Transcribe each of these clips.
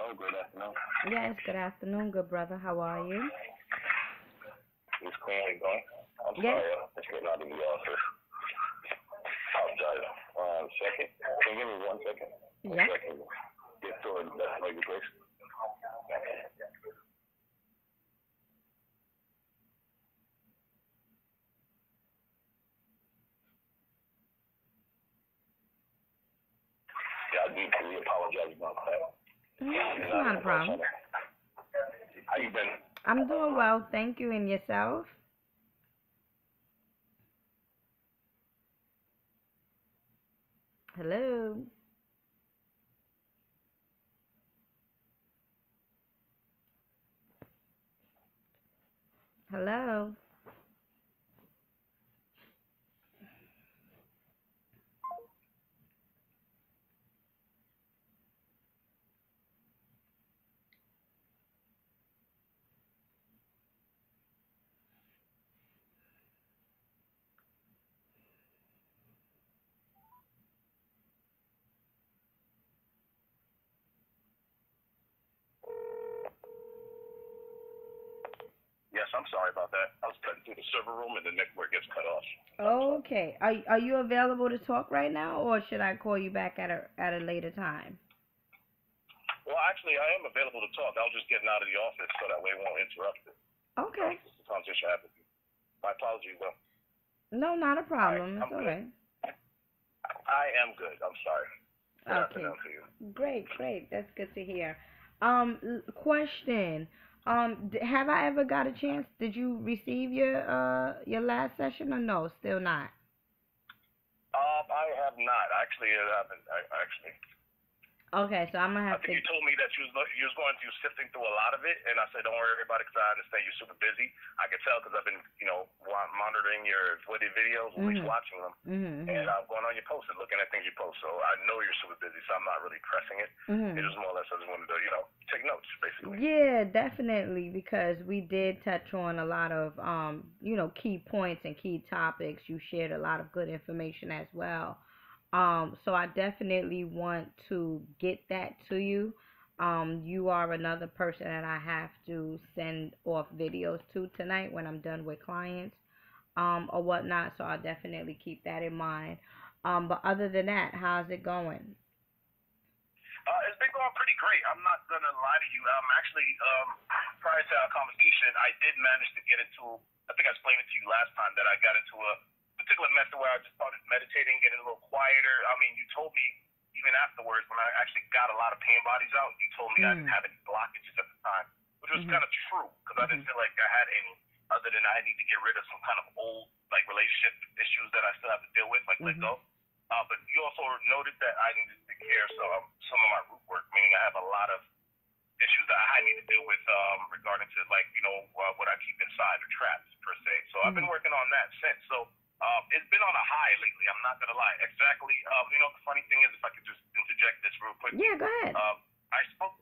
Good afternoon. Yes, good afternoon, good brother. How are you? It's currently going. I'm Yes. sorry, I'm just getting out of the office. Apologize. Second. Can you give me 1 second? Yeah. So I can get to it. That's maybe place. Yeah, I deeply apologize about that. It's not a problem. How you been? I'm doing well, thank you. And yourself? Hello? Hello? Yes, I'm sorry about that. I was cutting through the server room and the network gets cut off. Okay. Are you available to talk right now, or should I call you back at a later time? Well, actually, I am available to talk. I was just getting out of the office so that way it won't interrupt it. Okay. The transition happened. My apologies, though. No, not a All right, problem. It's I'm all good. right. I am good. I'm sorry. Good Okay. afternoon to you. Great, great. That's good to hear. Question. Have I ever got a chance? Did you receive your last session or no? Still not. I have not actually. I haven't. Actually. Okay, so I'm gonna I have think to. you told me that you was going through sifting through a lot of it, and I said, don't worry about it because I understand you're super busy. I can tell because I've been, monitoring your videos, at least Mhm. watching them, Mhm. and I'm going on your posts and looking at things you post. So I know you're super busy, so I'm not really pressing it. It Mhm. was more or less I just wanted to, take notes basically. Yeah, definitely, because we did touch on a lot of key points and key topics. You shared a lot of good information as well. So I definitely want to get that to you. You are another person that I have to send off videos to tonight when I'm done with clients, or whatnot. So I'll definitely keep that in mind. But other than that, how's it going? It's been going pretty great. I'm not gonna lie to you. Actually, prior to our conversation, I did manage to get into. I think I explained it to you last time that I got into a particular method where I just started meditating, getting a little quieter. I mean, you told me even afterwards when I actually got a lot of pain bodies out, you told me I didn't Mm. have any blockages at the time, which was Mhm. kind of true because I didn't Mhm. feel like I had any. Other than I need to get rid of some kind of old like relationship issues that I still have to deal with, like let Mhm. go. But you also noted that I need to take care of some of my root work, meaning I have a lot of issues that I need to deal with regarding to like what I keep inside or traps per se. So I've been Mhm. working on that since. So it's been on a high lately. I'm not gonna lie. Exactly. The funny thing is, if I could just interject this real quickly, Yeah, go ahead. I spoke.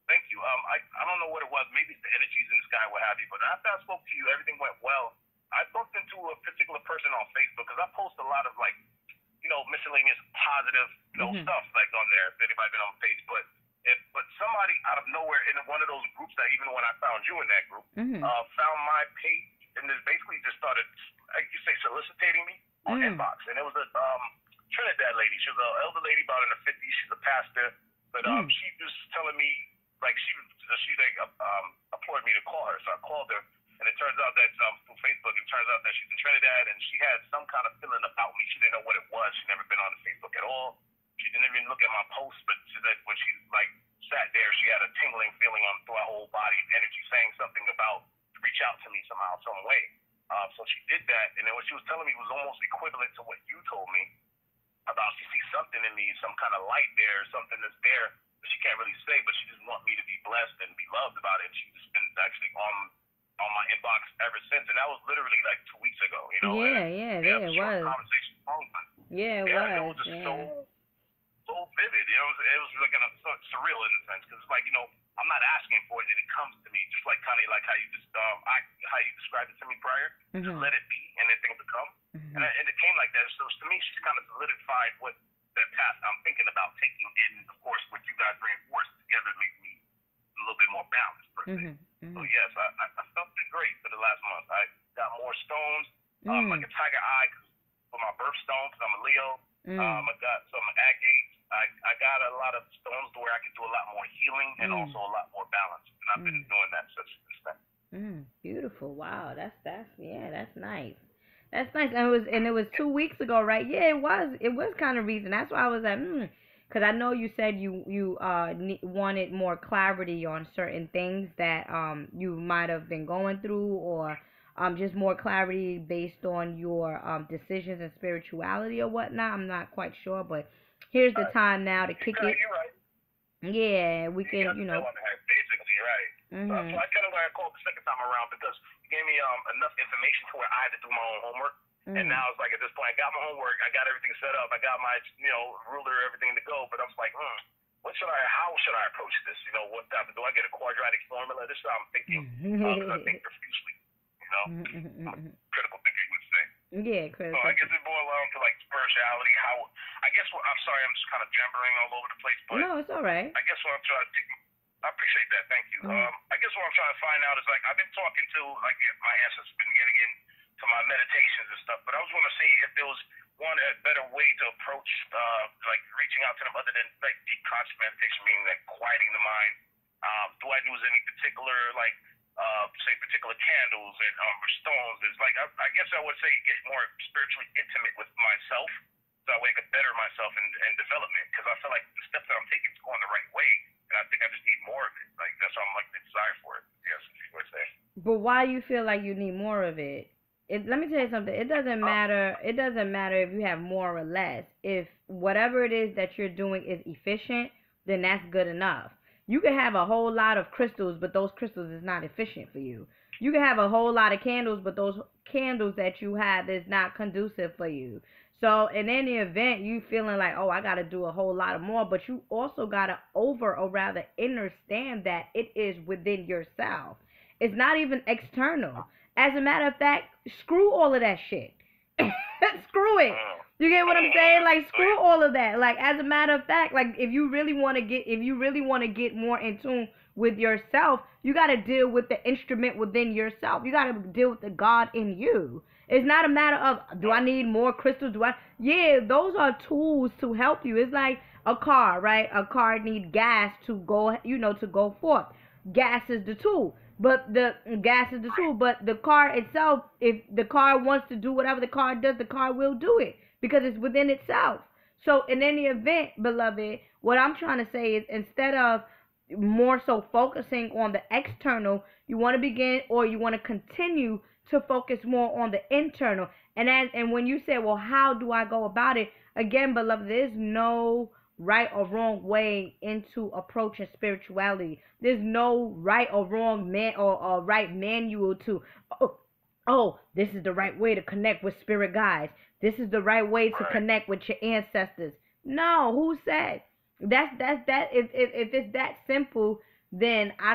Thank you. I don't know what it was. Maybe it's the energies in the sky, what have you. But after I spoke to you, everything went well. I bumped into a particular person on Facebook because I post a lot of like miscellaneous positive, Mhm. stuff like on there. If anybody been on Facebook, but somebody out of nowhere in one of those groups that even when I found you in that group, Mhm. found my page and just basically just started, like you say, soliciting me on Mhm. inbox. And it was a Trinidad lady. She was an elder lady about in her 50s. She's a pastor, but Mhm. she was telling me like she like implored me to call her. So I called her. And it turns out that through Facebook, it turns out that she's in Trinidad, and she had some kind of feeling about me. She didn't know what it was. She'd never been on the Facebook at all. She didn't even look at my posts, but she said when she like sat there, she had a tingling feeling on through her whole body of energy, saying something about to reach out to me somehow, some way. So she did that, and then what she was telling me was almost equivalent to what you told me about. She sees something in me, some kind of light there, something that's there, but she can't really say. But she just want me to be blessed and be loved about it. And she's just been actually on my inbox ever since, and that was literally like 2 weeks ago. And Yeah, yeah, we have there it short was. conversations. Yeah, it Yeah, it was. was just Yeah. so vivid. It was like surreal in a sense because it's like I'm not asking for it and it comes to me just like kind of like how you just how you described it to me prior. Just Mhm. let it be and then things will come. Mhm. And it came like that. So to me, she's kind of solidified what that path I'm thinking about taking. And of course, what you guys reinforced together make me birthday. Mhm. So Mhm. yes, I felt great for the last month. I got more stones, like Mm. a tiger eye for my birthstone, because I'm a Leo. Mm. I got some agates. I got a lot of stones to where I can do a lot more healing and Mm. also a lot more balance. And I've been Mm. doing that since then. Beautiful. Wow. That's yeah. That's nice. That's nice. And it was 2 weeks ago, right? Yeah, it was kind of recent. That's why I was like, because I know you said you wanted more clarity on certain things that you might have been going through, or just more clarity based on your decisions and spirituality or whatnot. I'm not quite sure, but here's the time now to kick it. You're right. Yeah, we You can, got the nail on the head, basically, right? So Mhm. I kind of got called the second time around because you gave me enough information to where I had to do my own homework. And Mhm. now it's like at this point, I got my homework, I got everything set up, I got my ruler, everything to go. But I was like, how should I approach this? What type do I get a quadratic formula? This is how I'm thinking because I think profusely. You know, critical thinking would say. Yeah, So Chris. I guess it boils down to like spirituality. How I guess I'm sorry, I'm just kind of jabbering all over the place, but No, it's all right. I guess what I'm trying to take. I appreciate that. Thank you. Mhm. I guess what I'm trying to find out is like I've been talking to like my ancestors, been getting into my meditations and stuff, but I was want to see if there was a better way to approach like reaching out to them other than like deep conscious meditation, meaning like quieting the mind. Do I use any particular like say particular candles and or stones? It's like I guess I would say get more spiritually intimate with myself, so that way I could better myself in development, because I feel like the steps that I'm taking is going the right way. And I think I just need more of it. Like that's why I'm like the desire for it. Yes, if you would say. But why you feel like you need more of it? Let me tell you something. It doesn't matter. It doesn't matter if you have more or less. If whatever it is that you're doing is efficient, then that's good enough. You can have a whole lot of crystals, but those crystals is not efficient for you. You can have a whole lot of candles, but those candles that you have is not conducive for you. So in any event, you feeling like, oh, I got to do a whole lot of more, but you also got to or rather understand that it is within yourself. It's not even external. As a matter of fact, screw all of that shit. Screw it. You get what I'm saying? Like screw all of that. Like as a matter of fact, like if you really want to get more in tune with yourself, you got to deal with the instrument within yourself. You got to deal with the God in you. It's not a matter of do I need more crystals? Yeah, those are tools to help you. It's like a car, right? A car needs gas to go, to go forth. Gas is the tool. But the car itself, if the car wants to do whatever the car does, the car will do it because it's within itself. So in any event, beloved, what I'm trying to say is instead of more so focusing on the external, you want to begin or you want to continue to focus more on the internal. And when you say, well, how do I go about it? Again, beloved, there's no right or wrong way into approaching spirituality. There's no right or wrong or right manual to this is the right way to connect with spirit guides. This is the right way to connect with your ancestors. No, who said? That's that if it's that simple, then I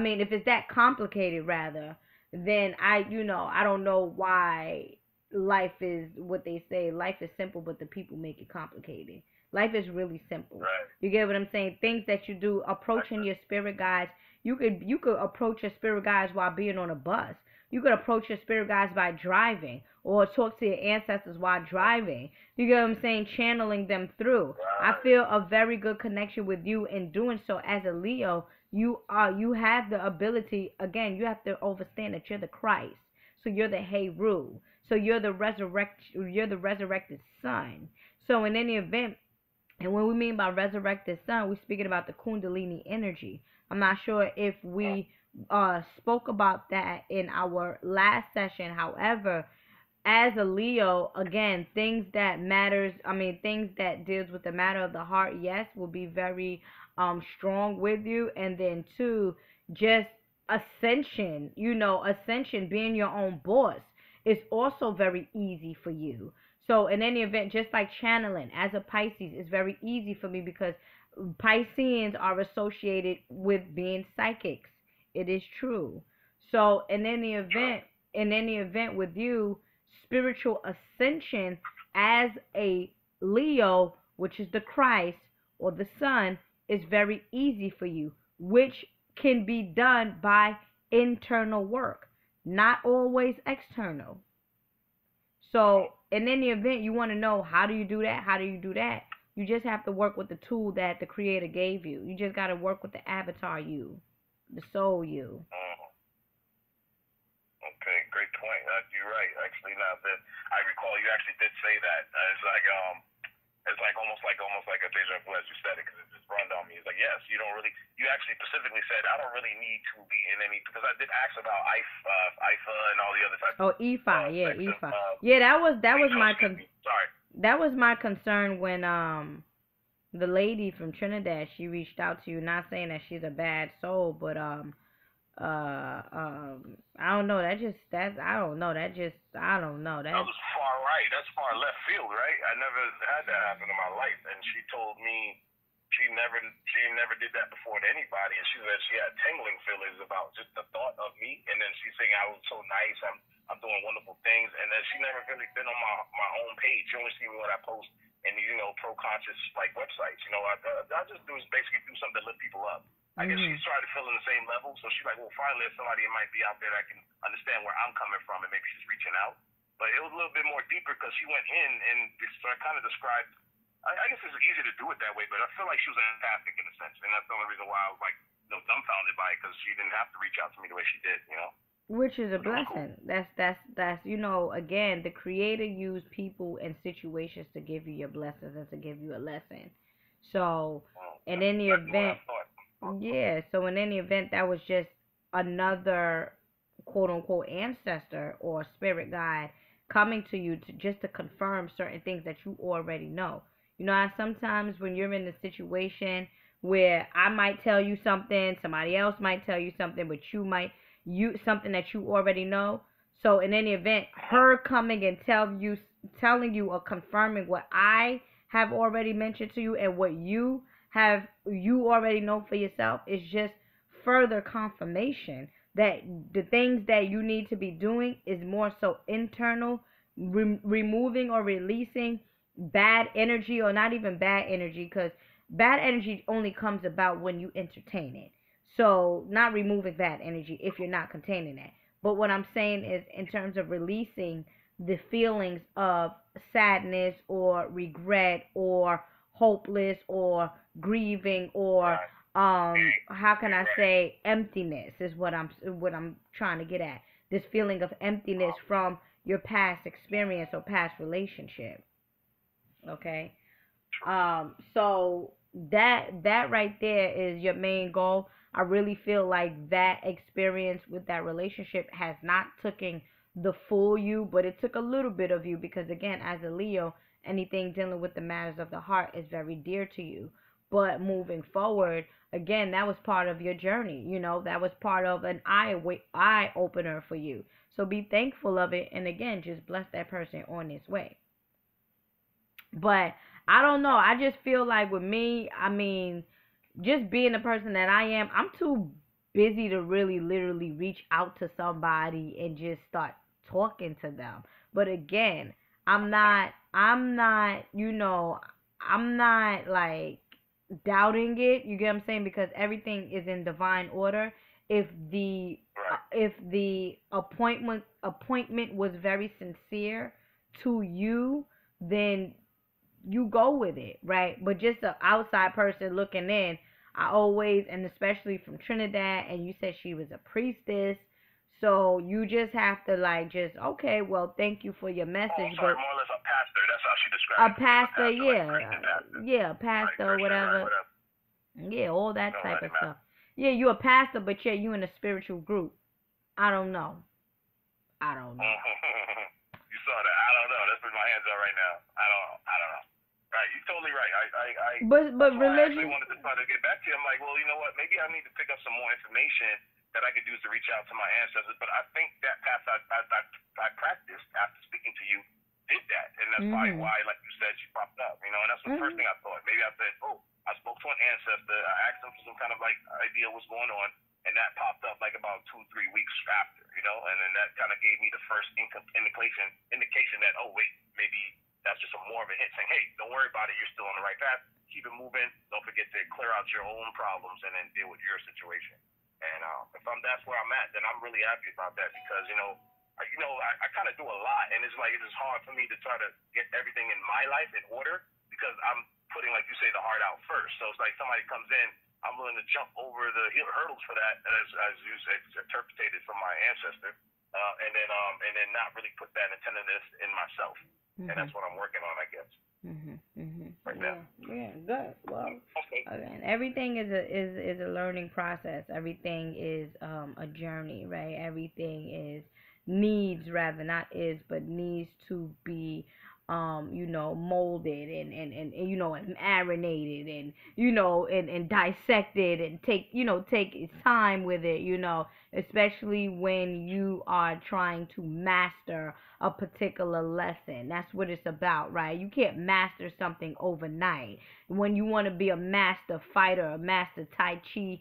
mean if it's that complicated rather, then I don't know why life is what they say. Life is simple, but the people make it complicated. Life is really simple. Right. You get what I'm saying? Things that you do, approaching your spirit guides. You could approach your spirit guides while being on a bus. You could approach your spirit guides by driving, or talk to your ancestors while driving. You get what I'm saying? Channeling them through. I feel a very good connection with you in doing so. As a Leo, you have the ability. Again, you have to understand that you're the Christ. So you're the Heru. So you're the resurrected son. So in any event, and when we mean by resurrected sun, we're speaking about the Kundalini energy. I'm not sure if we spoke about that in our last session. However, as a Leo, again, things that deals with the matter of the heart, yes, will be very strong with you. And then two, just ascension, being your own boss is also very easy for you. So in any event, just like channeling as a Pisces is very easy for me because Pisceans are associated with being psychics. It is true. So in any event with you, spiritual ascension as a Leo, which is the Christ or the Sun, is very easy for you, which can be done by internal work, not always external. So in any event, you want to know, how do you do that? How do you do that? You just have to work with the tool that the creator gave you. You just got to work with the avatar you, the soul you. Okay, great point. You're right. Actually, now that I recall, you actually did say that. It's like almost like a deja vu as you said it, because it just dawned on me. It's like, yes, you don't really. You actually specifically said, I don't really need to be in any, because I did ask about IFA and all the other types. Oh, EFI, yeah, EFI. Yeah, that was my sorry. That was my concern when the lady from Trinidad, she reached out to you, not saying that she's a bad soul, but I don't know. I don't know. That was far right. That's far left field, right? I never had that happen in my life, and she told me she never did that before to anybody, and she said she had tingling feelings about just the thought of me, and then she's saying I was so nice, I'm doing wonderful things, and then she never really been on my own page. She only see me when I post in the pro conscious like websites. I just do is basically do something to lift people up. I guess she started feeling the same level, so she's like, well, finally, there's somebody that might be out there that can understand where I'm coming from, and maybe she's reaching out. But it was a little bit more deeper, because she went in and kind of described. I guess it's easy to do it that way, but I feel like she was empathic in a sense, and that's the only reason why I was like, dumbfounded by it, because she didn't have to reach out to me the way she did, Which is a blessing. Cool. That's again, the creator used people and situations to give you your blessings and to give you a lesson. So, in any event. Yeah, so in any event, that was just another quote unquote ancestor or spirit guide coming to you to confirm certain things that you already know. Sometimes when you're in a situation where I might tell you something, somebody else might tell you something, but something that you already know. So in any event, her coming and telling you or confirming what I have already mentioned to you and what you already know for yourself is just further confirmation that the things that you need to be doing is more so internal, removing or releasing bad energy, or not even bad energy, because bad energy only comes about when you entertain it. So not removing bad energy if you're not containing it. But what I'm saying is, in terms of releasing the feelings of sadness or regret or hopeless or grieving or how can I say, emptiness is what I'm trying to get at. This feeling of emptiness from your past experience or past relationship. Okay? So that right there is your main goal. I really feel like that experience with that relationship has not taken the full you, but it took a little bit of you, because again, as a Leo, anything dealing with the matters of the heart is very dear to you. But moving forward, again, that was part of your journey. That was part of an eye opener for you. So be thankful of it, and again, just bless that person on its way. But I don't know. I just feel like with me, just being the person that I am, I'm too busy to really literally reach out to somebody and just start talking to them. But again, I'm not like doubting it. You get what I'm saying? Because everything is in divine order. If the appointment was very sincere to you, then you go with it, right? But just an outside person looking in, I always, and especially from Trinidad, and you said she was a priestess, so you just have to okay, well, thank you for your message. More or less a pastor. That's how she described it. A pastor, yeah, pastor, whatever. Yeah, all that type of stuff. Yeah, you a pastor, but yeah, you in a spiritual group. I don't know. You saw that. I don't know. That's where my hands are right now. I don't know. Right, you're totally right. But religion. I actually wanted to try to get back to you. I'm like, well, you know what? Maybe I need to pick up some more information that I could use to reach out to my ancestors. But I think that path I practiced after speaking to you did that, and that's probably why, like you said, she popped up. And that's the first thing I thought. Maybe I said, oh, I spoke to an ancestor. I asked them for some kind of idea what's going on, and that popped up about 2-3 weeks after, and then that kind of gave me the first indication that, oh wait, maybe that's just more of a hint saying, hey, don't worry about it, you're still on the right path, keep it moving, don't forget to clear out your own problems and then deal with your situation. And if that's where I'm at, then I'm really happy about that because I kind of do a lot, and it's like it is hard for me to try to get everything in my life in order because I'm putting, like you say, the heart out first. So it's like somebody comes in, I'm willing to jump over the hurdles for that, as you said, interpreted from my ancestor, and then not really put that attentiveness in myself, and that's what I'm working on, I guess. Right now. Yeah, good. Well, Okay. again, everything is a learning process. Everything is a journey, right? Everything is needs rather not is, but needs to be molded and marinated and dissected and take its time with it, especially when you are trying to master a particular lesson. That's what it's about, right? You can't master something overnight. When you want to be a master fighter, a master Tai Chi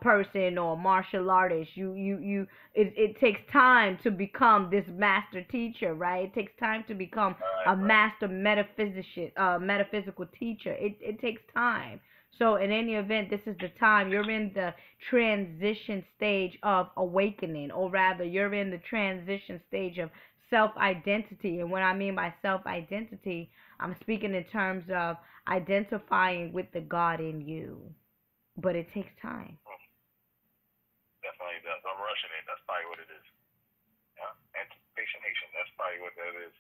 person or martial artist, it takes time to become this master teacher, right? It takes time to become a master metaphysical teacher. It takes time. So in any event, this is the time. You're in the transition stage of awakening, or rather, you're in the transition stage of self-identity. And what I mean by self-identity, I'm speaking in terms of identifying with the God in you. But it takes time. Definitely does. I'm rushing it. That's probably what it is. Yeah. Anticipation Haitian. That's probably what that is.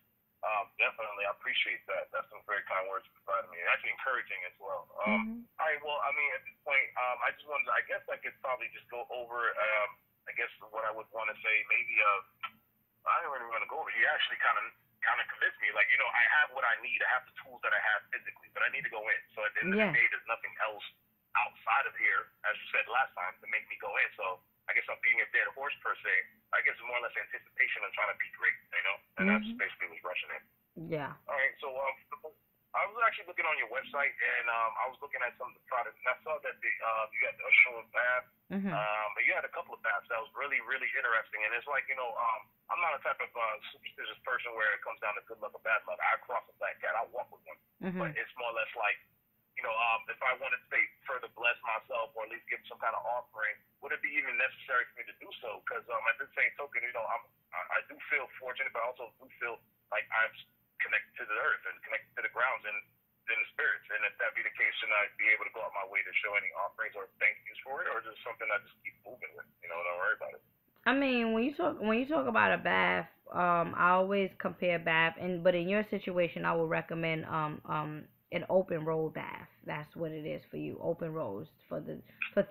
Definitely, I appreciate that. That's some very kind words you provided me. Actually encouraging as well. All right, well, I mean, at this point, I just wanted to, I guess I could probably just go over, I guess what I would want to say, maybe, I don't really want to go over. You actually kind of convinced me. Like, I have what I need. I have the tools that I have physically, but I need to go in. So at the end of the day, there's nothing else outside of here, as you said last time, to make me go in. So I guess I'm being a dead horse per se. I guess it's more or less anticipation of trying to be great, and that's basically what's rushing in. Yeah. All right, so I was actually looking on your website, and I was looking at some of the products, and I saw that you had a show of bath, but you had a couple of baths that was really, really interesting. And it's like, I'm not a type of superstitious person where it comes down to good luck or bad luck. I cross a black cat, I walk with one, but it's more or less like, if I wanted to say further bless myself or at least give some kind of offering, would it be even necessary for me to do so? Because at the same token, I do feel fortunate, but I also do feel like I'm connected to the earth and connected to the grounds and the spirits. And if that be the case, should I be able to go out my way to show any offerings or thank yous for it, or just something I just keep moving with? Don't worry about it. I mean, when you talk about a bath, I always compare bath, but in your situation, I would recommend an open roll bath. That's what it is for you. Open rolls for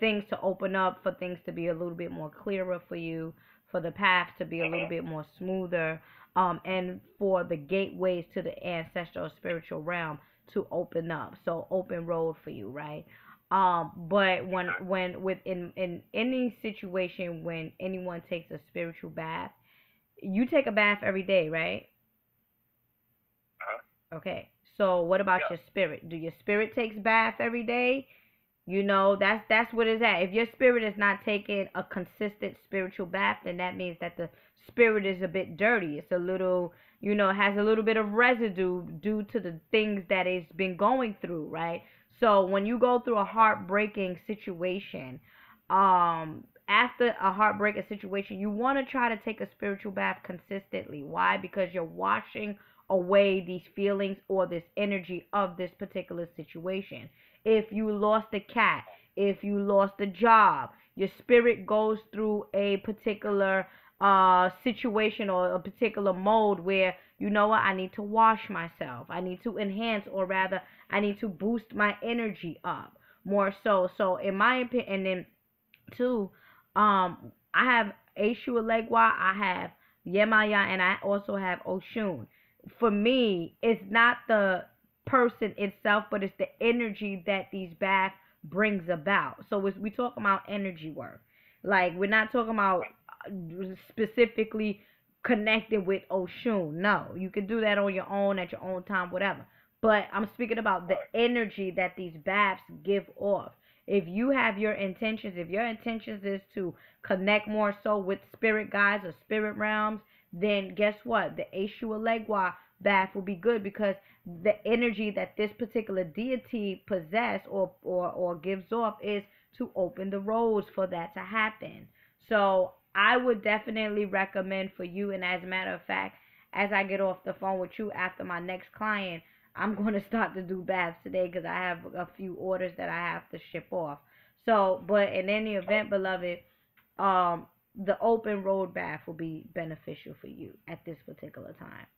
things to open up, for things to be a little bit more clearer for you, for the path to be a little bit more smoother, and for the gateways to the ancestral spiritual realm to open up. So open road for you, right? But in any situation when anyone takes a spiritual bath, you take a bath every day, right? Okay. So what about your spirit? Do your spirit takes bath every day? That's what it's at. If your spirit is not taking a consistent spiritual bath, then that means that the spirit is a bit dirty. It's a little, has a little bit of residue due to the things that it's been going through, right? So when you go through a heartbreaking situation, after a heartbreaking situation, you want to try to take a spiritual bath consistently. Why? Because you're washing away these feelings or this energy of this particular situation. If you lost a cat, if you lost a job, your spirit goes through a particular situation or a particular mode where, I need to wash myself. I need to enhance, or rather, I need to boost my energy up more so. So in my opinion, and then two, I have Eshu Alegwa, I have Yemaya, and I also have Oshun. For me, it's not the person itself, but it's the energy that these baths brings about. So we talk about energy work. Like, we're not talking about specifically connected with Oshun. No, you can do that on your own at your own time, whatever. But I'm speaking about the energy that these baths give off. If you have your intentions, if your intentions is to connect more so with spirit guides or spirit realms, then guess what? The Eshu Alegwa bath will be good, because the energy that this particular deity possess or gives off is to open the roads for that to happen. So I would definitely recommend for you, and as a matter of fact, as I get off the phone with you after my next client, I'm going to start to do baths today because I have a few orders that I have to ship off. So, but in any event, beloved, the open road bath will be beneficial for you at this particular time.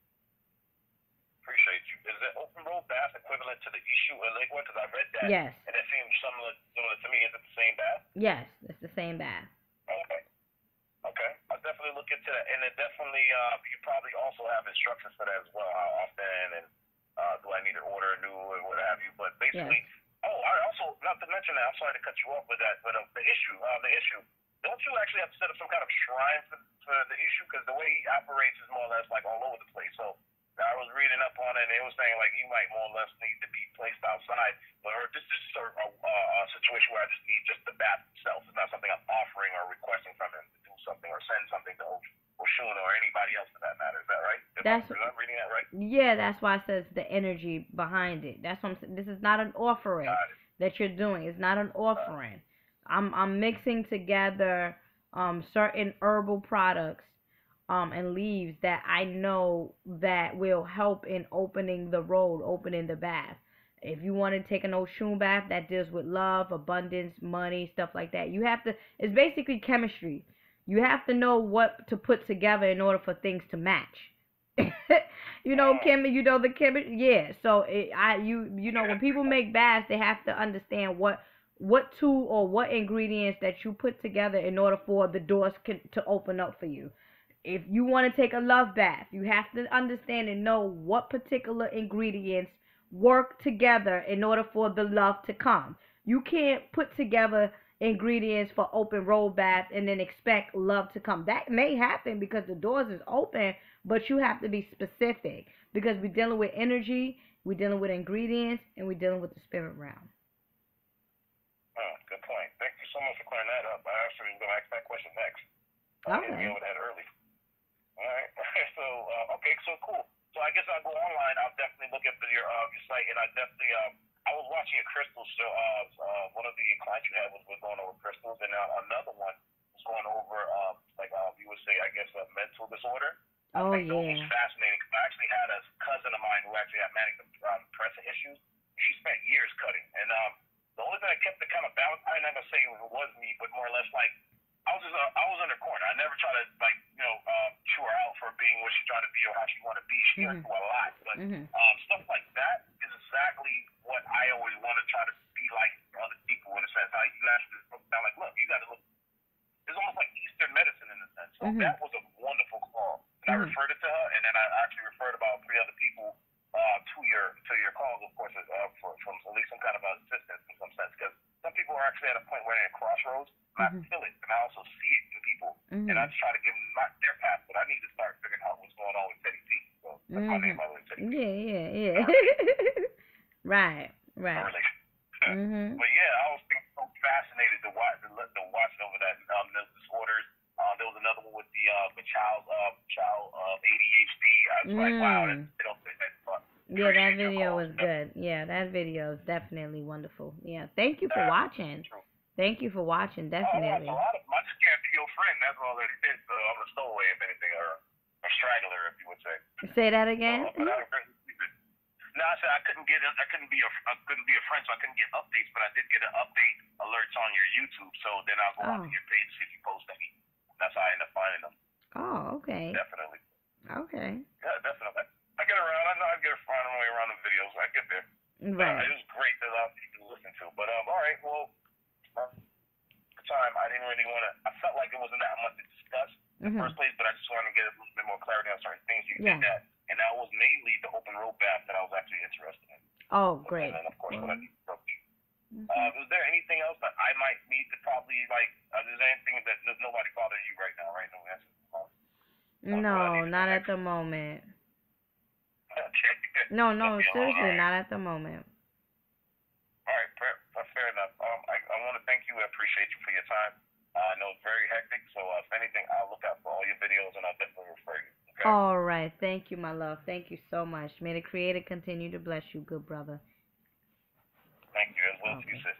Appreciate you. Is the open road bath equivalent to the Ishu Eligua? Because I read that. Yes. And it seems similar to me. Is it the same bath? Yes, it's the same bath. Okay. Okay. I'll definitely look into that. And then definitely, you probably also have instructions for that as well. How often and do I need to order a new or what have you? But basically, Yes. oh, I also, not to mention that, I'm sorry to cut you off with that, but the issue, don't you actually have to set up some kind of shrine for the issue? Because the way he operates is more or less like all over the place. So I was reading up on it, and it was saying like you might more or less need to be placed outside. Or this is a situation where I just need just the bath itself. It's not something I'm offering or requesting from him to do something or send something to Oshun or anybody else for that matter. Is that right? Am I reading that right? Yeah, that's why it says the energy behind it. That's what I'm saying. This is not an offering that you're doing. It's not an offering. I'm mixing together certain herbal products and leaves that I know that will help in opening the road, opening the bath. If you want to take an Oshun bath that deals with love, abundance, money, stuff like that, you have to. It's basically chemistry. You have to know what to put together in order for things to match. You know, the chemistry. Yeah. So when people make baths, they have to understand what tool or what ingredients that you put together in order for the doors to open up for you. If you want to take a love bath, you have to understand and know what particular ingredients work together in order for the love to come. You can't put together ingredients for open road bath and then expect love to come. That may happen because the doors is open, but you have to be specific because we're dealing with energy, we're dealing with ingredients, and we're dealing with the spirit realm. Good point. Thank you so much for clearing that up. I actually was going to ask that question next. Okay. I deal with that early. All right. So, okay, so cool. So I guess I'll go online. I'll definitely look at your site, and I definitely I was watching a crystal show. One of the clients you had was going over crystals, and another one was going over you would say, I guess, a mental disorder. Oh, I think those yeah. was fascinating. I actually had a cousin of mine who actually had manic depressive issues. She spent years cutting, and the only thing that kept it kind of balanced, I never say it was me, but more or less like I was in her corner. I never try to chew her out for being what she's trying to be or how she want to be. She went through a lot, but stuff like that is exactly what I always want to try to be like for other people in a sense. How you actually look down like, look, you got to look. It's almost like Eastern medicine in a sense. So that was a wonderful call, and I referred it to her, and then I actually referred about 3 other people to your calls, of course, from at least some kind of assistance in some sense, because some people are actually at a point where they're at crossroads. I feel it, and I also see it in people, and I just try to give them not their path, but I need to start figuring out what's going on with Teddy T. So that's my name, by the way, Teddy T. Yeah. Right. But yeah, I was so fascinated to watch over that mental disorders. There was another one with the child ADHD. I was like, wow, that's fun. Yeah, that video was good. Yeah, that video is definitely wonderful. Yeah, thank you for watching. Thank you for watching, definitely. My scared friend, that's all that it is. So I'm a stowaway, if anything, or a straggler, if you would say. Say that again. No, I said I couldn't be a friend, so I couldn't get updates, but I did get an update alerts on your YouTube. So then I'll go out to your page to see if you post any. That's how I end up finding them. Oh, okay. Definitely. Okay. Yeah, definitely. I get around. I know I get find my way around the videos. I get there. Right. It was great that you can listen to. But all right, well, at the time I didn't really want to. I felt like it wasn't that much to discuss in the first place, but I just wanted to get a little bit more clarity on certain things. You did that, and that was mainly the open road bath that I was actually interested in. Oh, great. And then of course when I need to approach you. Is there anything else that I might need to probably is there anything that there's nobody bothering you right now, right? No, not at the moment. Okay. No, seriously, not at the moment. All right, fair enough. I want to thank you. I appreciate you for your time. I know it's very hectic, so if anything, I'll look out for all your videos and I'll definitely refer you. Okay? All right. Thank you, my love. Thank you so much. May the Creator continue to bless you, good brother. Thank you as well to you, sis.